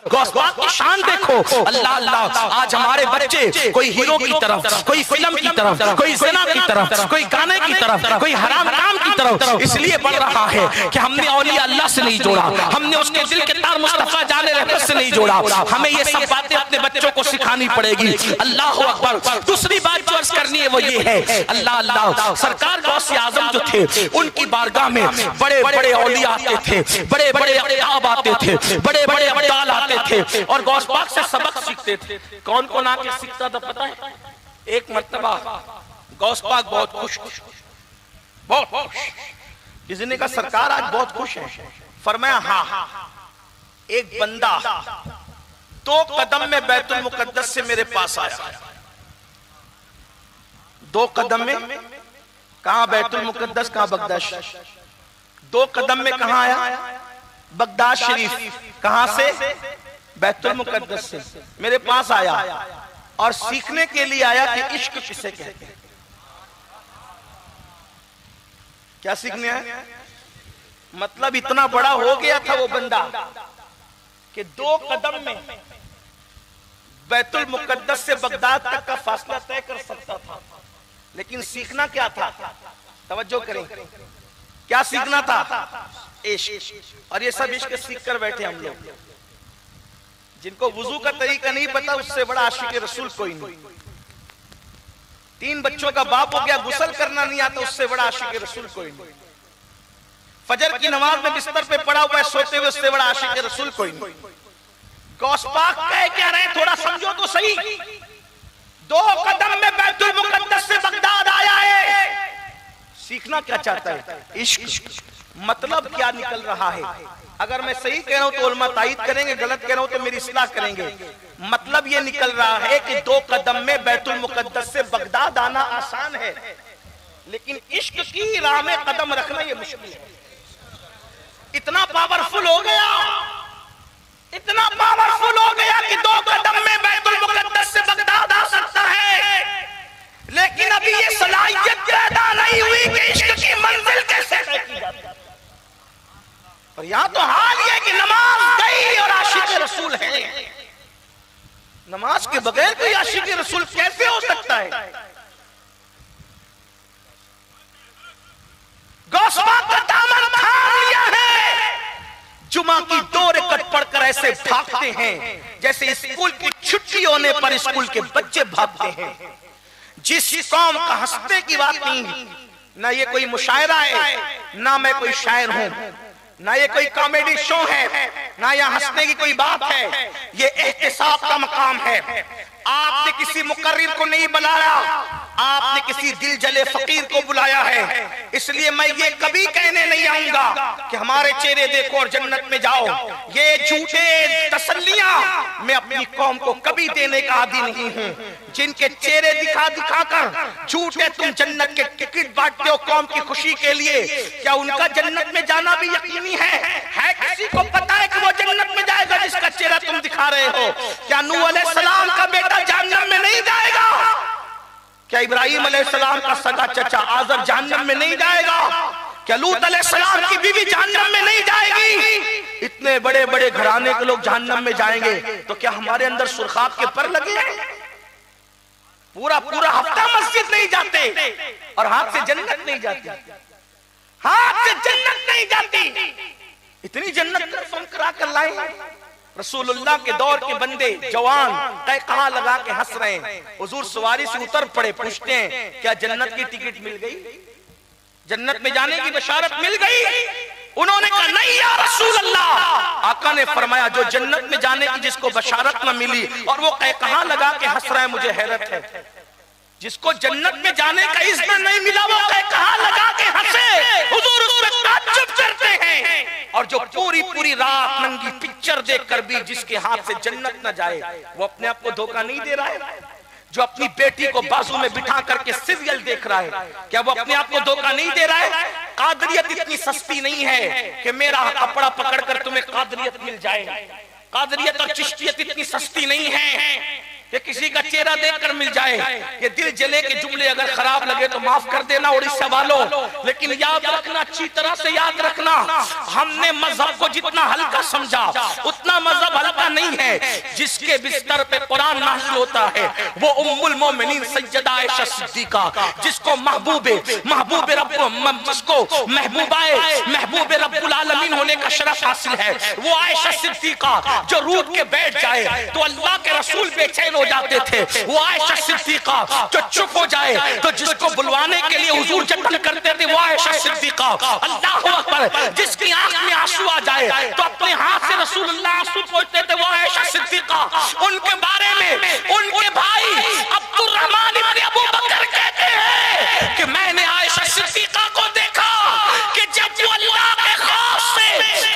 गौस पाक की शान देखो। अल्लाह अल्लाह, आज हमारे बच्चे कोई हीरो की तरफ, कोई फिल्म की तरफ, कोई ज़िना की तरफ, कोई गाने की तरफ, कोई हराम काम की तरफ इसलिए बढ़ रहा है कि हमने औलिया अल्लाह से नहीं जोड़ा, हमने उसके दिल के तार मुस्तफा जाने रहमत से नहीं जोड़ा। हमें ये सब बातें अपने बच्चों को सिखानी पड़ेगी। अल्लाह अकबर। दूसरी बात जो अर्ज करनी है वो ये है, अल्लाह अल्लाह, सरकार गौस आजम जो थे उनकी बारगाह में बड़े बड़े औलिया आते थे, बड़े बड़े अक़ताब आते थे, बड़े बड़े अब्दाल आते थे और गौस पाक से सबक सीखते थे। कौन कौन आके सीखता था पता है? एक मर्तबा गौस पाक बहुत खुश, बहुत खुश, किसी ने कहा सरकार आज बहुत खुश है। फरमाया हाँ, एक बंदा 2 कदम में बैतुल मुकद्दस से मेरे पास आया। 2 कदम में, कहां बैतुल मुकद्दस, कहां बगदाद। 2 कदम में कहां आया? बगदाद शरीफ। कहां से? बैतुल मुकद्दस से मेरे पास आया और सीखने के लिए आया कि इश्क किसे कहते हैं। क्या सीखने आया? मतलब इतना बड़ा हो गया था वो बंदा कि 2 कदम में बैतुल मुकद्दस से बगदाद तक का फासला तय कर सकता था। लेकिन सीखना क्या था? तवज्जो करें, क्या सीखना था? इश्क। और ये सब इश्क सीख कर बैठे हम लोग। जिनको वुजू का तरीका नहीं पता उससे बड़ा आशिक रसूल कोई नहीं। 3 बच्चों का बाप हो गया, गुस्ल करना नहीं आता, उससे बड़ा आशिक रसूल कोई नहीं। फजर की नमाज में बिस्तर पे पड़ा हुआ है सोते हुए, उससे बड़ा आशिक रसूल कोई नहीं। गौस पाक कह क्या रहे, थोड़ा समझो तो सही। 2 कदम में बैतुल मुकद्दस से बगदाद आया है। सीखना क्या चाहता है? इश्क। मतलब क्या निकल रहा है? अगर मैं सही कह रहा हूं तो उलमा तायीद करेंगे, गलत कह रहा हूं तो मेरी इस्लाह करेंगे। मतलब ये निकल रहा है कि 2 कदम में बैतुल मुकद्दस से बगदाद आना आसान है, लेकिन इश्क की राह में कदम रखना ये मुश्किल है। इतना पावरफुल हो गया, इतना पावरफुल हो गया कि 2 कदम में बैतुल मुकद्दस से बगदाद आ सकता है, लेकिन अभी ये सलाहियत पैदा नहीं हुई कि इश्क की मंजिल कैसे तय की जाती है। और यहां तो हाल ये कि नमाज गई और आशिक रसूल है। नमाज के बगैर कोई आशिक रसूल कैसे हो सकता है? गौस पाक का दामन थाम लिया है। जुमा की 2 रकअत पढ़कर ऐसे भागते हैं जैसे स्कूल की छुट्टी होने पर स्कूल के बच्चे भागते हैं। जिस कौम का हंसने की बात नहीं, ना ये कोई मुशायरा है, ना मैं कोई शायर हूं, ना ये कोई कॉमेडी शो है, ना यहाँ हंसने की कोई बात है। ये एहतिसाब का मकाम है। आपने किसी मुकर्रिर को नहीं बुलाया, आपने किसी दिल जले फकीर को बुलाया है। इसलिए मैं ये कभी कहने नहीं आऊंगा कि हमारे चेहरे देखो और जन्नत में जाओ। ये झूठे तसल्लियां मैं अपनी कौम को कभी देने का आदी नहीं हूं। जिनके चेहरे दिखा दिखा कर झूठे तुम जन्नत के टिकट बांटते हो कौम की खुशी के लिए, क्या उनका जन्नत में जाना भी यकीनी है? किसी को पता है कि वो जन्नत में जाएगा जिसका चेहरा तुम दिखा रहे हो? क्या नूह अलैहिस्सलाम का बेटा जहन्नम में नहीं जाएगा? क्या इब्राहिम अलैहिस्सलाम का सगा चचा आजर जहन्नम में नहीं जाएगा? क्या लूत अलैहिस्सलाम की बीवी जहन्नम में नहीं जाएगी? इतने बड़े बड़े घराने के लोग जहन्नम में जाएंगे, तो क्या हमारे अंदर सुरखाब के पर लगे हैं? पूरा पूरा हफ्ता मस्जिद नहीं जाते और हाथ से जन्नत नहीं जाती, हाथ से जन्नत नहीं जाती। इतनी जन्नत करा कर लाए। रसूलुल्लाह के दौर के बंदे जवान कहा लगा के हंस रहे हैं। हुजूर सवारी से उतर पड़े, पूछते हैं क्या जन्नत की टिकट मिल गई, जन्नत में जाने की बशारत मिल गई? उन्होंने कहा नहीं या रसूल अल्लाह। आका ने फरमाया जो जन्नत में जाने की जिसको बशारत न मिली और वो कहा लगा के हंस रहा है, मुझे हैरत है। जिसको जन्नत में जाने का इज़्न नहीं मिला वो कहा लगा के हंसे, हुजूर उस पर ताज्जुब करते हैं। और जो पूरी पूरी रात नंगी पिक्चर देखकर भी जिसके हाथ से जन्नत न जाए, वो अपने आप को धोखा नहीं दे रहा है? जो अपनी बेटी को बाजू में बिठा करके सीरियल देख रहा है, क्या वो अपने आप को धोखा नहीं दे रहा है? कादरियत इतनी सस्ती नहीं है कि मेरा कपड़ा पकड़कर तुम्हें कादरियत मिल जाए। कादरियत और चिश्तियत इतनी सस्ती नहीं है कि किसी का चेहरा देखकर मिल जाए। ये दिल जले के जुमले अगर खराब लगे तो माफ कर देना उड़ीसा वालों, लेकिन याद रखना, अच्छी तरह से याद रखना, हमने मजहब को जितना हल्का समझा उतना मजहब हल्का नहीं है। जिसके बिस्तर पे कुरान नाज़िल होता है वो उम्मुल मोमिनीन सैयदा आयशा सिद्दीका, जिसको महबूबे रब, जिसको महबूबे रब्बुल आलमीन होने का शरफ हासिल है, वो आयशा सिद्दीका जो रूठ के बैठ जाए तो अल्लाह के रसूल बेचैन हो जाते थे, वो आयशा सिद्दीका जो चुप हो जाए तो जिसको बुलवाने के लिए हुजूर जतन करते थे, वो आयशा सिद्दीका। अल्लाहू अकबर, जिसकी आंख में आंसू आ जाए तो अपने हाथ से रसूलुल्लाह आंसू पोंछते थे, वो आयशा सिद्दीका। उनके बारे में उनके भाई अब्दुर्रहमान इब्न अबू बकर कहते हैं कि मैंने आयशा सिद्दीका को देखा कि जब वो अल्लाह के खौफ से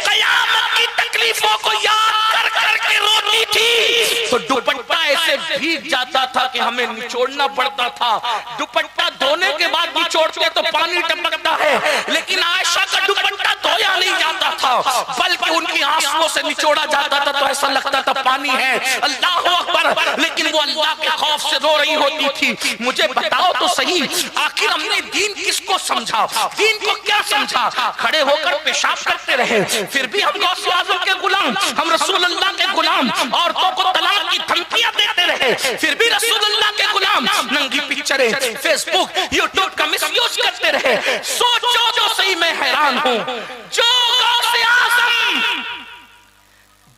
क़यामत की तकलीफों को याद कर करके रोती थी तो दुपट्टा ऐसे भीग जाता था कि हमें निचोड़ना पड़ता था। दुपट्टा धोने के बाद निचोड़ते तो पानी टपकता है, लेकिन आयशा का दुपट्टा धोया नहीं जाता था, बल्कि उनकी आंसुओं से निचोड़ा जाता था तो ऐसा लगता था पानी है। अल्लाह अकबर, लेकिन वो अल्लाह के खौफ से रो रही होती थी। मुझे बताओ तो सही, आखिर हमने दीन किसको समझा, दीन को क्या समझा? खड़े होकर पेशाब करते रहे, फिर भी हम गौस आज़म के गुलाम, हम रसूलुल्लाह के गुलाम। औरतों को तलाक की धमकियां देते रहे, फिर भी रसूलुल्लाह के गुलाम। नंगी पिक्चरें फेसबुक यूट्यूब का मिसयूज करते रहे। सोचो तो सही, मैं हैरान हूं जो गौस आज़म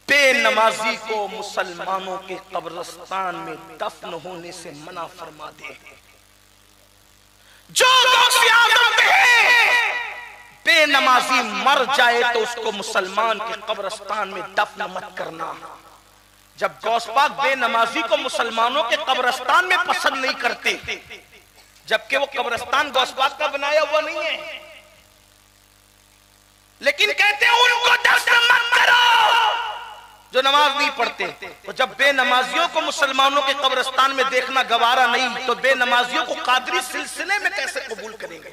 बेनमाजी को मुसलमानों के कब्रिस्तान में दफन होने से मना फरमा दे, जो गौस आज़म बेनमाजी मर जाए तो उसको मुसलमान के कब्रिस्तान में दफन मत करना। जब गौस पाक बेनमाजी को मुसलमानों के कब्रिस्तान में पसंद नहीं करते, जबकि वो कब्रिस्तान गौस पाक का बनाया हुआ नहीं है, लेकिन कहते हैं उनको दफन मत करो जो नमाज नहीं पढ़ते। तो जब बेनमाजियों को मुसलमानों के कब्रिस्तान में देखना गवारा नहीं, तो बेनमाजियों को कादरी सिलसिले में कैसे कबूल करेंगे?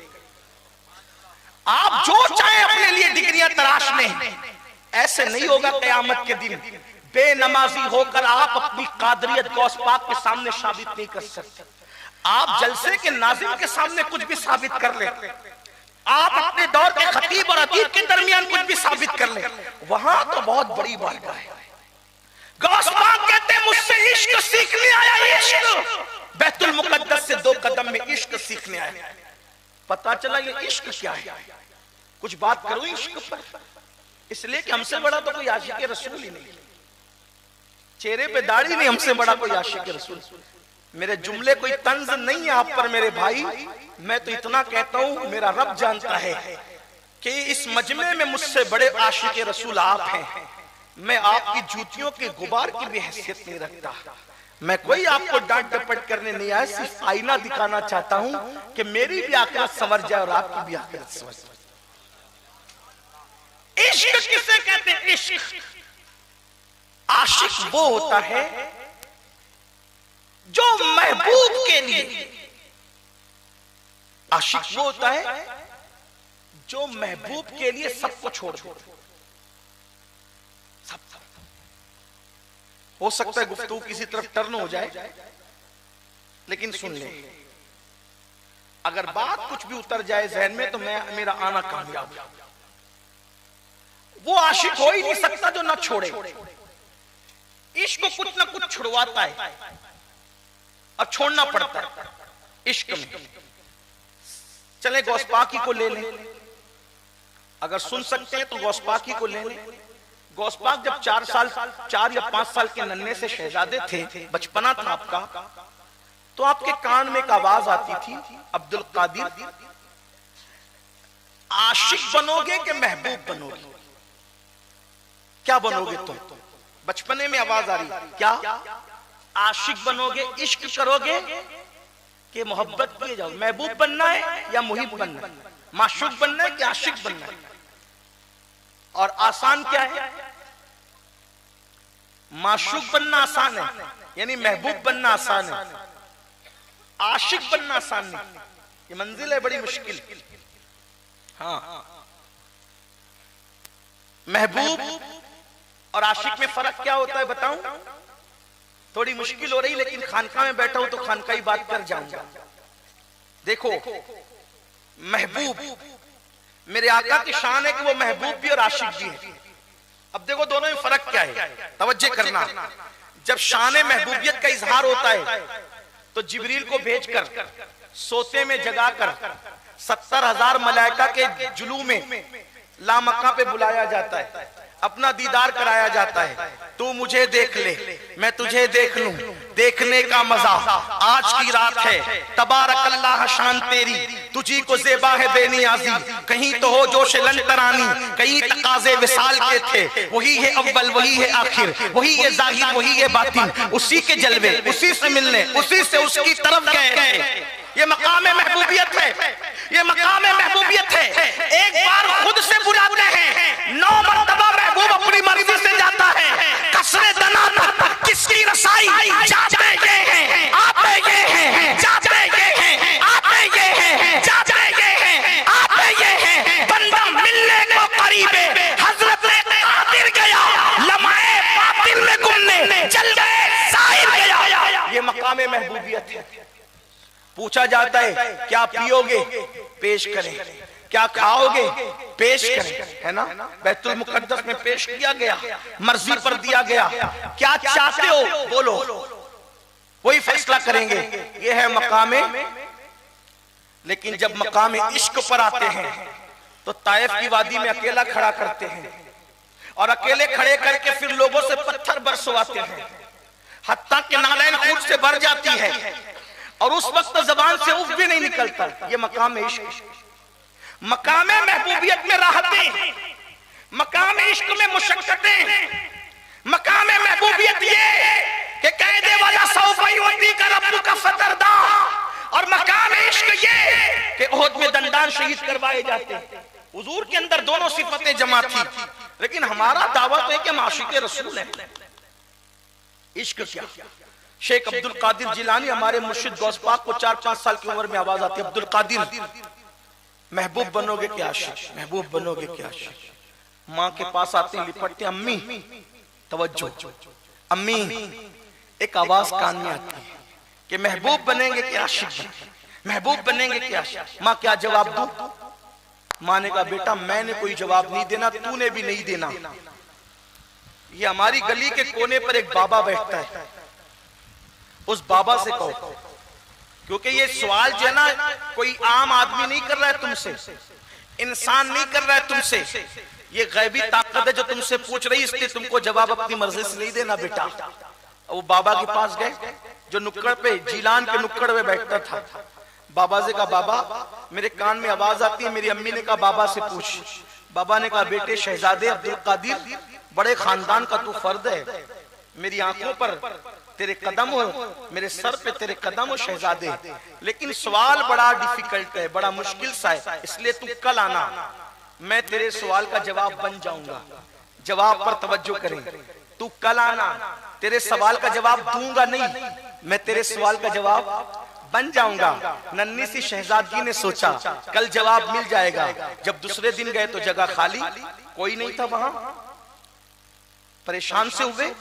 आप जो चाहे अपने लिए डिग्रियां तराश लें, ऐसे नहीं होगा क़यामत के दिन। बेनमाजी होकर आप अपनी कादरियत गौस पाक के सामने साबित नहीं कर सकते। आप जलसे के नाज़िम के सामने कुछ भी साबित कर ले, आप अपने दौर के खतीब और अदीब के दरमियान कुछ भी साबित कर ले, वहां तो बहुत बड़ी बात है। गौस पाक कहते हैं मुझसे इश्क सीखने आया, इश्क बैतुल मुकद्दस से 2 कदम में इश्क सीखने आया। पता चला ये इश्क क्या है। कुछ बात करो इश्क पर, इसलिए कि हमसे बड़ा तो कोई आशिक रसूल ही नहीं, चेहरे पे दाढ़ी नहीं, हमसे बड़ा कोई आशिक रसूल। मेरे जुमले कोई तंज नहीं है आप पर मेरे भाई, मैं तो इतना कहता हूं, मेरा रब जानता है कि इस मजमे में मुझसे बड़े आशिक रसूल आप हैं। मैं आपकी जूतियों के गुबार की भी हैसियत नहीं रखता। मैं कोई आपको डांट डपट करने नहीं आया, सिर्फ आईना दिखाना चाहता हूं कि मेरी भी आखिरत संवर जाए और आपकी भी आखिरत संवर जाए। इश्क किसे कहते हैं? इश्क, आशिक वो होता है जो महबूब के लिए, आशिक वो होता है जो महबूब के लिए सबको छोड़ दे। सब हो सकता है गुफ्तगू किसी तरफ टर्न हो जाए, लेकिन सुन ले, अगर बात कुछ भी उतर जाए जहन में तो मेरा आना कामयाब। वो आशिक हो ही नहीं सकता जो ना छोड़े। इश्क को कुछ ना कुछ छुड़वाता है और छोड़ना पड़ता है इश्क में। चले गौस पाकी को ले लें, अगर सुन सकते हैं तो गौस पाकी को ले लें। गौस पाक जब 4 या 5 साल के नन्हे से शहजादे थे, बचपना था आपका, तो आपके कान में एक आवाज आती थी, अब्दुल कादिर आशिक बनोगे कि महबूब बनोगे? क्या बनोगे तुम? बचपने में आवाज आ रही, क्या आशिक बनोगे, इश्क करोगे कि मोहब्बत किए जाओ? महबूब बनना है या मुहिब बनना है? माशूक बनना है कि आशिक बनना है? और आसान क्या है? माशूक बनना आसान है, यानी महबूब बनना आसान है, आशिक बनना आसान नहीं। ये मंजिल है बड़ी मुश्किल। हाँ, महबूब और आशिक में फर्क क्या होता है बताऊं? थोड़ी मुश्किल हो रही, लेकिन खानका में बैठा हूं तो खानका ही बात कर जाऊंगा। देखो, महबूब मेरे आका की शान है कि वो महबूब भी और आशिक भी है। अब देखो दोनों में फर्क क्या है, तवज्जो करना। जब शान महबूबियत का इजहार होता है तो जिब्रील को भेजकर सोते में जगाकर 70,000 मलाइका के जुलू में लामक्का पे बुलाया जाता है, अपना दीदार कराया जाता है। तू मुझे देख ले, मैं तुझे देख लूं, देखने का मजा आज की रात है। तबारक अल्लाह शान तेरी, तुझी को ज़ेबा है बेनियाजी। कहीं तो हो जोश लन तरानी, कहीं तकाज़े विसाल के थे। वही है अव्वल, वही है आखिर, वही है ज़ाहिर, वही है बातिन। उसी के जलवे, उसी से मिलने, उसी से उसकी तरफ गए। ये मकाम महबूबियत है, ये मकाम महबूबियत है। एक बार खुद से बुलाते हैं, 9 मरतबा महबूब अपनी मर्जी से जाता है। कसरे दना तक किसकी रसाई, जाते ये हैं, आते ये हैं, जाते ये हैं, आते ये हैं, जाते ये हैं, आते ये हैं। बंदा मिलने को करीबे हजरत कादिर गया, लम्हे बातिल में गुमने चल गए, साहिर गया। ये मकाम महबूबियत है। पूछा जाता है क्या पियोगे, पेश करें। क्या खाओगे, पेश करें, है ना। बैतुल मुकद्दस में पेश किया गया, मर्जी पर दिया गया। क्या चाहते हो बोलो, वही फैसला करेंगे। ये है मकामे। लेकिन जब मकामे इश्क पर आते हैं तो ताइफ की वादी में अकेला खड़ा करते हैं और अकेले खड़े करके फिर लोगों से पत्थर बरसवाते हैं, हत्ता के नालैन खून से भर जाती है और उस वक्त जबान से उफ भी नहीं निकलता। ये मकाम इश्क। मकाम महबूबियत में राहतें, मकाम इश्क में मुशक्कतें। मकाम महबूबियत ये कि कहने वाला सौफई होती का रब्बु का फतरदा, और मकाम इश्क ये कि ओहद में दंडान शहीद करवाए जाते। हुजूर के अंदर दोनों सिफतें जमा थी, लेकिन हमारा दावा तो है कि हम आशिक रसूल हैं। इश्क क्या? शेख अब्दुल कादिर जिलानी हमारे मुर्शिद गौस पाक को 4-5 साल की उम्र में आवाज आती है, अब्दुल कादिर महबूब बनोगे क्या आशिक, महबूब बनोगे क्या आशिक। माँ के पास आते हैं, लिपटते, अम्मी तवज्जो, अम्मी। एक आवाज कान में आती है कि महबूब बनेंगे क्या आशिक, महबूब बनेंगे क्या आशिक। माँ क्या जवाब दूं? माँ ने कहा बेटा मैंने कोई जवाब नहीं देना, तूने भी नहीं देना। ये हमारी गली के कोने पर एक बाबा बैठता है, उस बाबा से कहो, क्योंकि ये सवाल जो है ना कोई आम आदमी नहीं कर रहा है तुमसे, इंसान नहीं कर रहा है तुमसे, ये गैबी ताकत है जो तुमसे पूछ रही, इसलिए तुमको जवाब अपनी मर्जी से नहीं देना बेटा। वो बाबा के पास गए जो नुक्कड़ पे, जिलान के नुक्कड़ पे बैठता था। बाबा से कहा बाबा मेरे कान में आवाज आती है। मेरी अम्मी ने कहा बाबा से पूछ। बाबा ने कहा बेटे शहजादे अब्दुल कादिर, बड़े खानदान का तू फर्द है, मेरी आंखों पर तेरे कदम हो, मेरे सर पे तेरे कदम हो शहजादे, लेकिन सवाल बड़ा डिफिकल्ट है, बड़ा मुश्किल सा है, इसलिए तू कल आना, मैं तेरे सवाल का जवाब बन जाऊंगा। जवाब पर तवज्जो करें, तू कल आना, तेरे सवाल का जवाब दूंगा नहीं, मैं तेरे सवाल का जवाब बन जाऊंगा। नन्ही सी शहजादगी ने सोचा कल जवाब मिल जाएगा। जब दूसरे दिन गए तो जगह खाली, कोई नहीं था वहां। परेशान से हुए,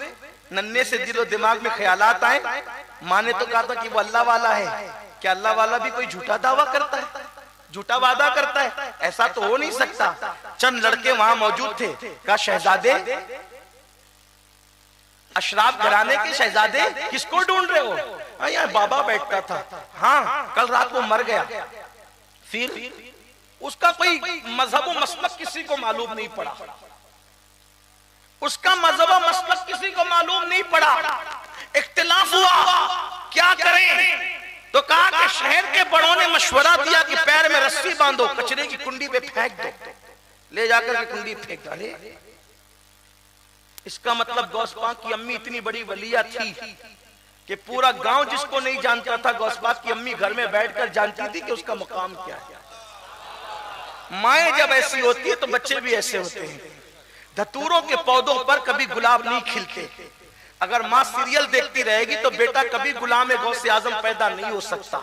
नन्हे से दिलो दिमाग में ख्यालात आए। माँ ने तो कहा था कि वो अल्लाह वाला है, क्या अल्लाह वाला भी कोई झूठा दावा करता है, झूठा वादा करता है? ऐसा तो हो नहीं सकता। चंद लड़के वहां मौजूद थे, कहा शहजादे, अशराफ घराने के शहजादे किसको ढूंढ रहे हो? हाँ यार बाबा बैठता था, हाँ कल रात वो मर गया। फिर उसका कोई मजहब व मसलक किसी को मालूम नहीं पड़ा, उसका मजहब व मसलक किसी को मालूम नहीं पड़ा। इख्तिलाफ हुआ, क्या करें? तो कहा कि शहर के बड़ों ने मशवरा दिया कि पैर में रस्सी बांधो, कचरे की कुंडी पे फेंक दो, ले जाकर के कुंडी फेंक डाले। इसका मतलब गौस पाक की अम्मी इतनी बड़ी वलिया थी कि पूरा गांव जिसको नहीं जानता था, गौस पाक की अम्मी घर में बैठकर जानती थी कि उसका मकाम क्या है। माएं जब ऐसी होती है तो बच्चे भी ऐसे होते हैं। धतूरों के पौधों पर कभी गुलाब नहीं खिलते, अगर माँ सीरियल देखती रहेगी तो बेटा कभी गुलाम गौसे आजम पैदा नहीं हो सकता।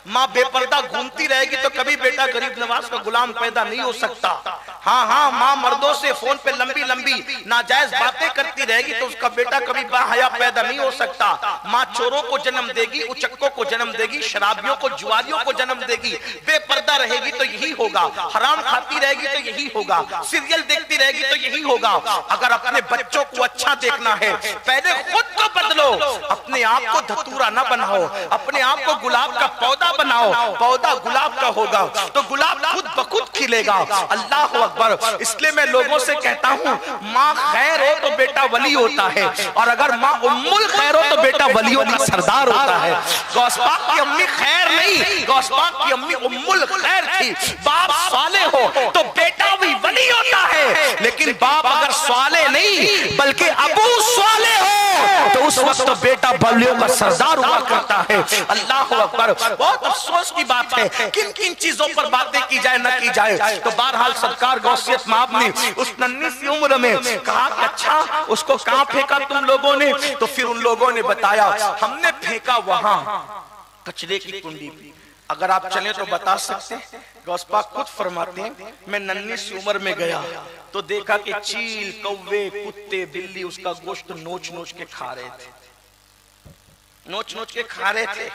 माँ बेपर्दा घूमती रहेगी तो कभी बेटा गरीब नवाज का गुलाम पैदा नहीं हो सकता। हाँ हाँ, माँ मर्दों से फोन पे लंबी लंबी नाजायज बातें करती रहेगी तो उसका बेटा कभी बाहया पैदा नहीं हो सकता। माँ चोरों को जन्म देगी, उचक्कों को जन्म देगी, शराबियों को, जुआरियों को जन्म देगी। बेपर्दा रहेगी तो यही होगा, हराम खाती रहेगी तो यही होगा, सीरियल देखती रहेगी तो यही होगा। अगर अपने बच्चों को अच्छा देखना है, पहले खुद को बदलो, अपने आप को धतूरा न बनाओ, अपने आप को गुलाब का पौधा बनाओ। पौधा गुलाब का होगा तो गुलाब खुद ब खुद खिलेगा। अल्लाह अकबर। इसलिए मैं लोगों से कहता हूँ, माँ खैर हो तो बेटा वली होता है, और अगर माँ उम्मुल खैर हो तो बेटा वलियों का सरदार होता है। गौस पाक की अम्मी खैर नहीं, गौस पाक की अम्मी उम्मुल खैर थी। बाप साले हो तो बेटा भी वली होता है, लेकिन बाप अगर साले नहीं बल्कि अबू साले हो तो उस वक्त तो बेटा वलियों का सरदार हुआ करता है। अल्लाह अकबर। बहुत अफसोस की बात है, किन किन चीजों पर बातें की जाए न की जाए। तो बहरहाल सरकार गौसियत माब ने उस नन्ही सी उम्र में कहा कि अच्छा उसको कहां फेंका तुम लोगों ने? तो फिर उन लोगों ने बताया, हमने फेंका वहां कचरे की कुंडी पे। अगर आप चले तो बता सकते हैं, गौस पाक खुद फरमाते हैं, मैं नन्ही सी उम्र में गया तो देखा कि चील, कौवे, कुत्ते, बिल्ली उसका गोश्त नोच नोच के खा रहे थे, नोच नोच के खा रहे थे।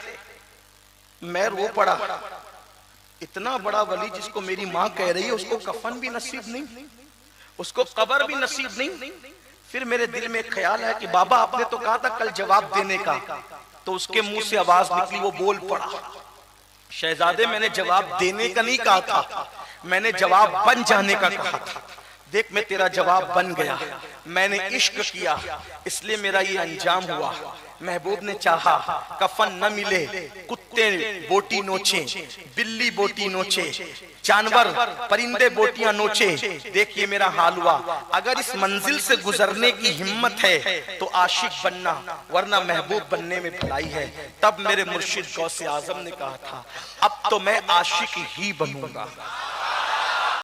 मैं रो पड़ा, इतना बड़ा वली जिसको मेरी माँ कह रही है उसको कफन भी नसीब नहीं, उसको कब्र भी नसीब नहीं। फिर मेरे दिल में ख्याल है कि बाबा आपने तो कहा था कल जवाब देने का, तो उसके मुंह से आवाज निकली, वो बोल पड़ा, शहजादे मैंने जवाब देने का नहीं कहा था, मैंने जवाब बन जाने का कहा था। देख मैं तेरा जवाब बन गया, मैंने इश्क किया इसलिए मेरा ये अंजाम हुआ। महबूब ने चाहा कफन न मिले, कुत्ते बोटी नोचे, बिल्ली बोटी नोचे, जानवर परिंदे बोटियां नोचे, देखिए मेरा हाल हुआ। अगर इस मंजिल से गुजरने की हिम्मत है तो आशिक बनना, वरना महबूब बनने में भलाई है। तब मेरे मुर्शिद गौसे आजम ने कहा था, अब तो मैं आशिक ही बनूंगा।